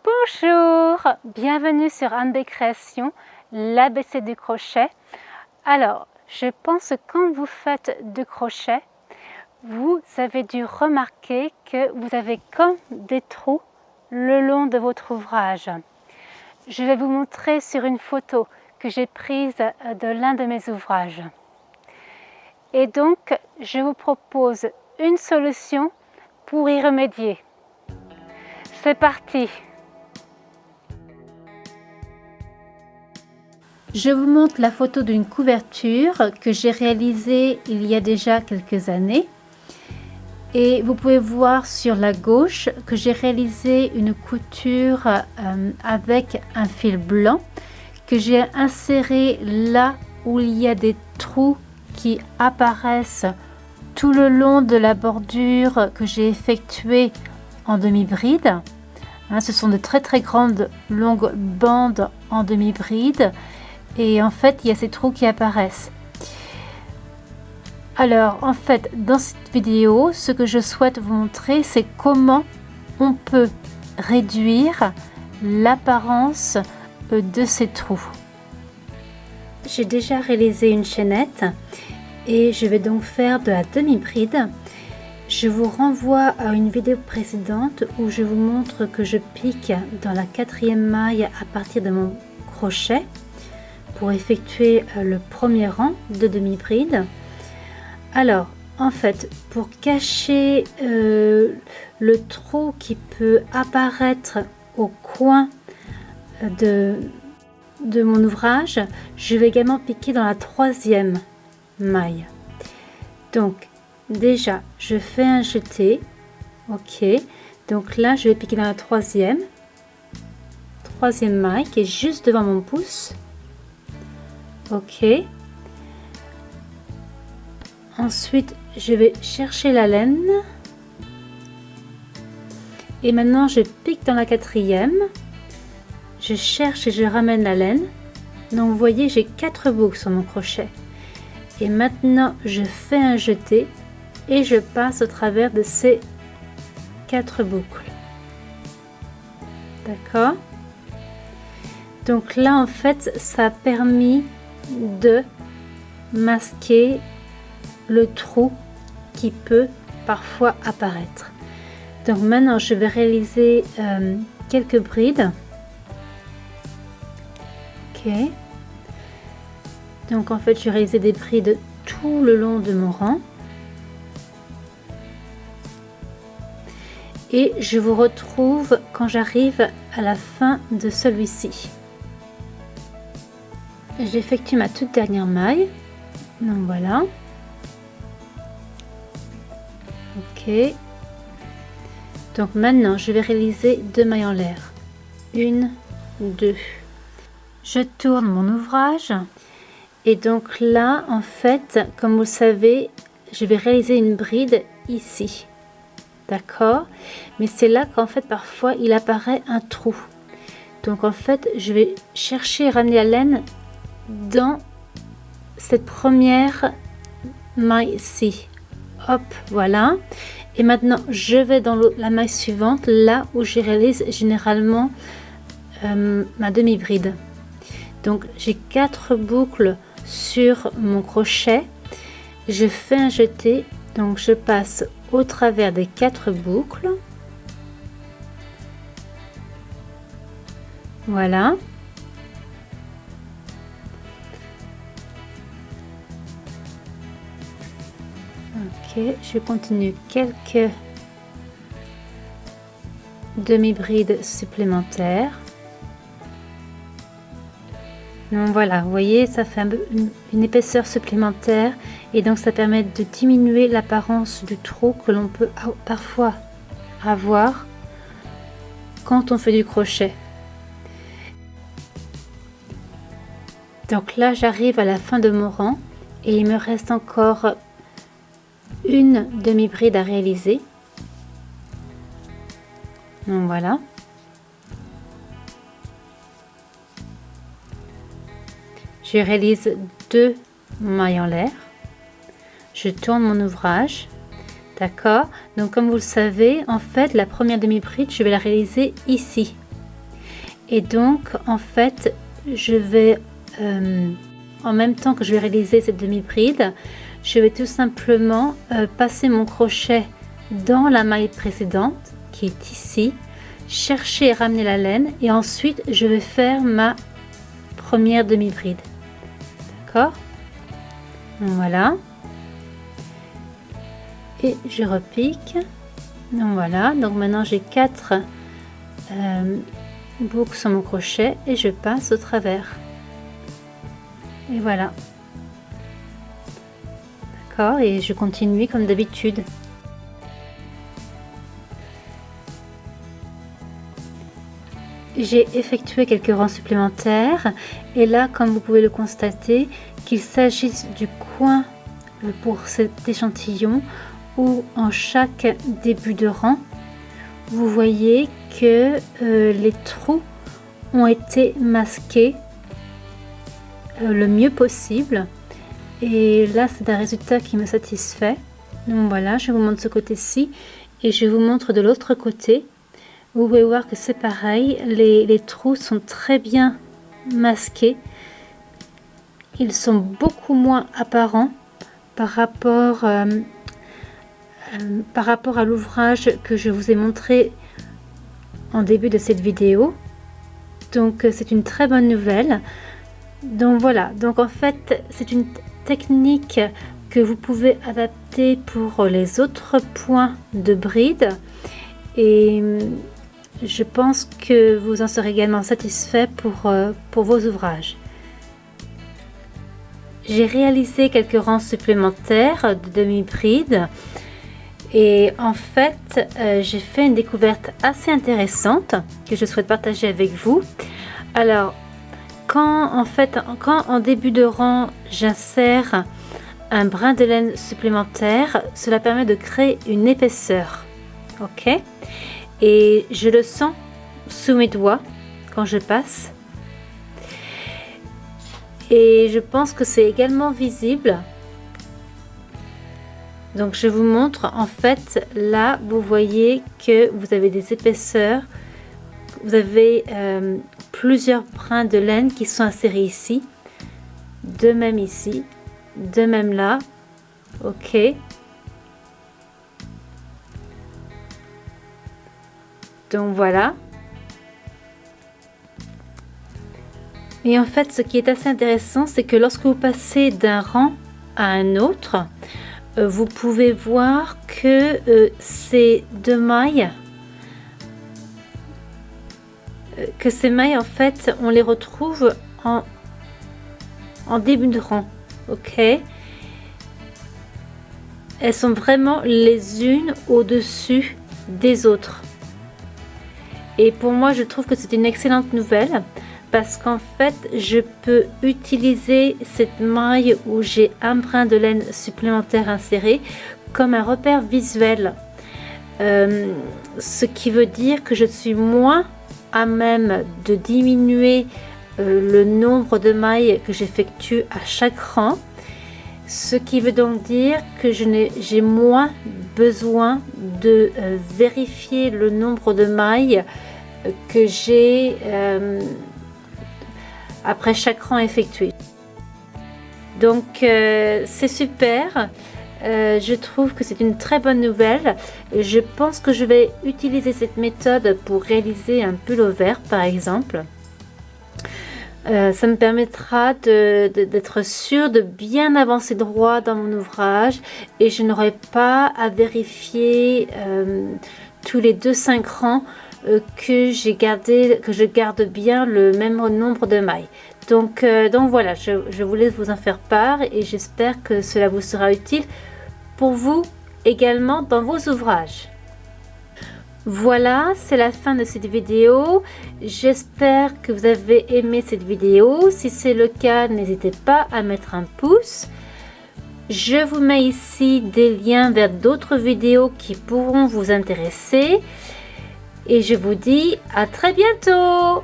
Bonjour, bienvenue sur Andée Création, l'ABC du crochet. Alors, je pense que quand vous faites du crochet, vous avez dû remarquer que vous avez comme des trous le long de votre ouvrage. Je vais vous montrer sur une photo que j'ai prise de l'un de mes ouvrages. Et donc, je vous propose une solution pour y remédier. C'est parti! Je vous montre la photo d'une couverture que j'ai réalisée il y a déjà quelques années. Et vous pouvez voir sur la gauche que j'ai réalisé une couture avec un fil blanc que j'ai inséré là où il y a des trous qui apparaissent tout le long de la bordure que j'ai effectuée en demi-bride. Ce sont de très grandes longues bandes en demi-bride. Et en fait, il y a ces trous qui apparaissent. Alors, en fait, dans cette vidéo, ce que je souhaite vous montrer, c'est comment on peut réduire l'apparence de ces trous. J'ai déjà réalisé une chaînette et je vais donc faire de la demi-bride. Je vous renvoie à une vidéo précédente où je vous montre que je pique dans la 4e maille à partir de mon crochet pour effectuer le premier rang de demi-bride. Alors, en fait, pour cacher le trou qui peut apparaître au coin de mon ouvrage, je vais également piquer dans la 3e maille. Donc, déjà, je fais un jeté. Ok. Donc là, je vais piquer dans la 3e maille qui est juste devant mon pouce. Ok. Ensuite, je vais chercher la laine. Et maintenant, je pique dans la 4e. Je cherche et je ramène la laine. Donc, vous voyez, j'ai 4 boucles sur mon crochet. Et maintenant, je fais un jeté et je passe au travers de ces 4 boucles. D'accord? Donc là, en fait, ça a permis de masquer le trou qui peut parfois apparaître. Donc maintenant je vais réaliser quelques brides. Ok. Donc en fait je vais réaliser des brides tout le long de mon rang. Et je vous retrouve quand j'arrive à la fin de celui-ci. J'effectue ma toute dernière maille. Donc voilà. Ok. Donc maintenant, je vais réaliser 2 mailles en l'air. 1, 2. Je tourne mon ouvrage. Et donc là, en fait, comme vous le savez, je vais réaliser une bride ici. D'accord? Mais c'est là qu'en fait, parfois, il apparaît un trou. Donc en fait, je vais chercher à ramener la laine dans cette première maille-ci. Hop, voilà. Et maintenant, je vais dans la maille suivante, là où je réalise généralement ma demi-bride. Donc, j'ai 4 boucles sur mon crochet. Je fais un jeté, donc je passe au travers des 4 boucles. Voilà. Ok, je continue quelques demi-brides supplémentaires. Donc voilà, vous voyez, ça fait une épaisseur supplémentaire et donc ça permet de diminuer l'apparence du trou que l'on peut parfois avoir quand on fait du crochet. Donc là, j'arrive à la fin de mon rang et il me reste encore une demi-bride à réaliser. Donc voilà. Je réalise 2 mailles en l'air. Je tourne mon ouvrage. D'accord? Donc comme vous le savez, en fait, la première demi-bride, je vais la réaliser ici. Et donc en fait je vais en même temps que je vais réaliser cette demi-bride, je vais tout simplement passer mon crochet dans la maille précédente qui est ici, chercher et ramener la laine, et ensuite je vais faire ma première demi-bride. D'accord? Voilà. Et je repique. Donc voilà, donc maintenant j'ai 4 boucles sur mon crochet et je passe au travers. Et voilà. D'accord, et je continue comme d'habitude. J'ai effectué quelques rangs supplémentaires et là, comme vous pouvez le constater, qu'il s'agisse du coin pour cet échantillon ou en chaque début de rang, vous voyez que les trous ont été masqués le mieux possible, et là c'est un résultat qui me satisfait. Donc voilà, je vous montre ce côté-ci et je vous montre de l'autre côté. Vous pouvez voir que c'est pareil, les trous sont très bien masqués, ils sont beaucoup moins apparents par rapport à l'ouvrage que je vous ai montré en début de cette vidéo. Donc c'est une très bonne nouvelle. Donc voilà, donc en fait c'est une technique que vous pouvez adapter pour les autres points de bride, et je pense que vous en serez également satisfait pour vos ouvrages. J'ai réalisé quelques rangs supplémentaires de demi-bride. Et en fait, j'ai fait une découverte assez intéressante que je souhaite partager avec vous. Alors, quand en début de rang, j'insère un brin de laine supplémentaire, cela permet de créer une épaisseur. Ok? Et je le sens sous mes doigts quand je passe. Et je pense que c'est également visible. Donc je vous montre, en fait là vous voyez que vous avez des épaisseurs, vous avez plusieurs brins de laine qui sont insérés ici, de même ici, de même là. Ok, donc voilà. Et en fait ce qui est assez intéressant, c'est que lorsque vous passez d'un rang à un autre, vous pouvez voir que ces deux mailles, en fait on les retrouve en début de rang. Ok, elles sont vraiment les unes au-dessus des autres, et pour moi je trouve que c'est une excellente nouvelle, parce qu'en fait je peux utiliser cette maille où j'ai un brin de laine supplémentaire inséré comme un repère visuel, ce qui veut dire que je suis moins à même de diminuer le nombre de mailles que j'effectue à chaque rang, ce qui veut donc dire que j'ai moins besoin de vérifier le nombre de mailles que j'ai après chaque rang effectué. Donc c'est super, je trouve que c'est une très bonne nouvelle. Je pense que je vais utiliser cette méthode pour réaliser un pullover par exemple. Ça me permettra d'être sûre de bien avancer droit dans mon ouvrage, et je n'aurai pas à vérifier tous les 2-5 rangs que je garde bien le même nombre de mailles. Donc voilà, je voulais vous en faire part, et j'espère que cela vous sera utile pour vous également dans vos ouvrages. Voilà, c'est la fin de cette vidéo. J'espère que vous avez aimé cette vidéo. Si c'est le cas, n'hésitez pas à mettre un pouce. Je vous mets ici des liens vers d'autres vidéos qui pourront vous intéresser. Et je vous dis à très bientôt!